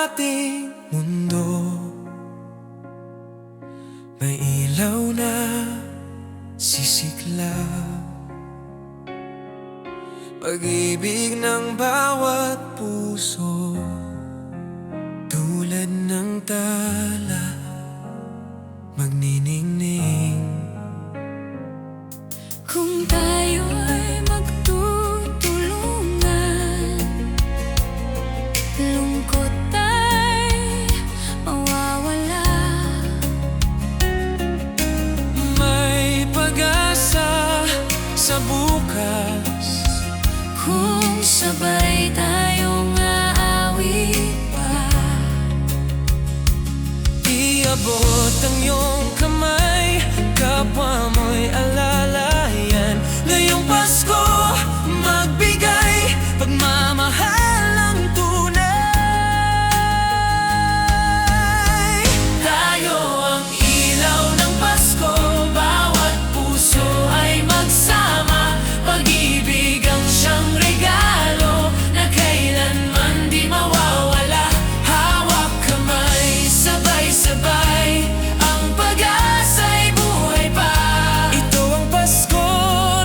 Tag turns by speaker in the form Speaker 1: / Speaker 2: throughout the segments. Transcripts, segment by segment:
Speaker 1: ating mundo. May ilaw na sisiklaw, pag-ibig ng bawat puso, tulad ng tala magniningning.
Speaker 2: Kung tayo'y magtutulungan, lungkot ay mawawala.
Speaker 1: May pag-asa sa bukas
Speaker 2: Kung sabay tayong aawit pa.
Speaker 1: Iabot ang iyong kamay, kapwa mo'y alalayan. Ngayong Pasko, magbigay pagmamahal ng tunay. Tayo ang ilaw ng Pasko, bawat puso ay magsama. Pag-ibig ang siyang regalo na kailanman di mawawala. Hawak kamay, sabay-sabay, ang pag-asa'y buhay pa. Ito ang Pasko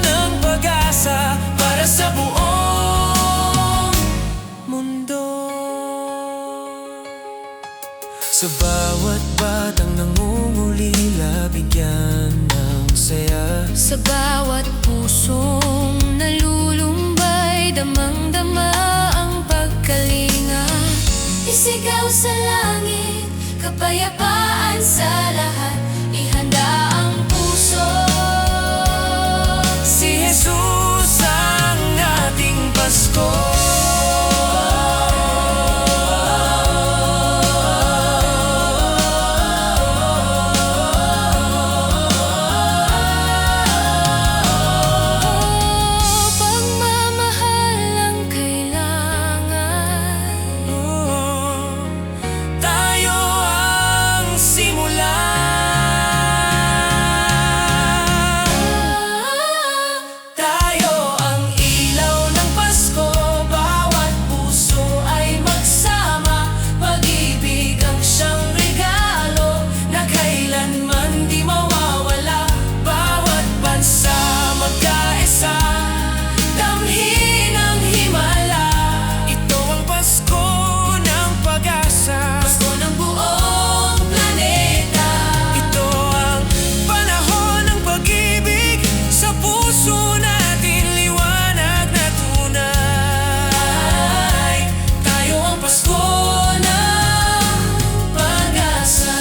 Speaker 1: ng pag-asa para sa buong mundo. Sa bawat batang nangungulila, bigyan ng saya.
Speaker 2: Sa bawat pusong nalulumbay, damang-dama ang pagkalinga. Isigaw sa langit, kapayapaan sa lahat, ihanda ang puso.
Speaker 1: Si Jesus ang ating Pasko.
Speaker 2: Pagmamahal ang kailangan.
Speaker 1: Tayo ang simula. Tayo ang ilaw ng Pasko, bawat puso ay magsama. Pag-ibig ang siyang regalo na kailanman di mawawala. Bawat bansa magkaisa, damhin ang himala. Ito ang Pasko ng pag-asa, Pasko ng buong planeta. Ito ang panahon ng pag-ibig, sa puso natin liwanag na tunay. Tayo ang Pasko ng pag-asa.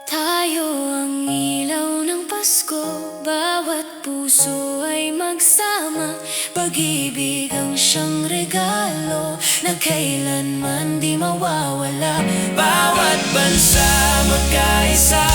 Speaker 2: Tayo ang ilaw ng Pasko, bawat puso ay magsama. Pag-ibig ang siyang regalo na kailanman di mawawala.
Speaker 1: Bawat bansa magkaisa,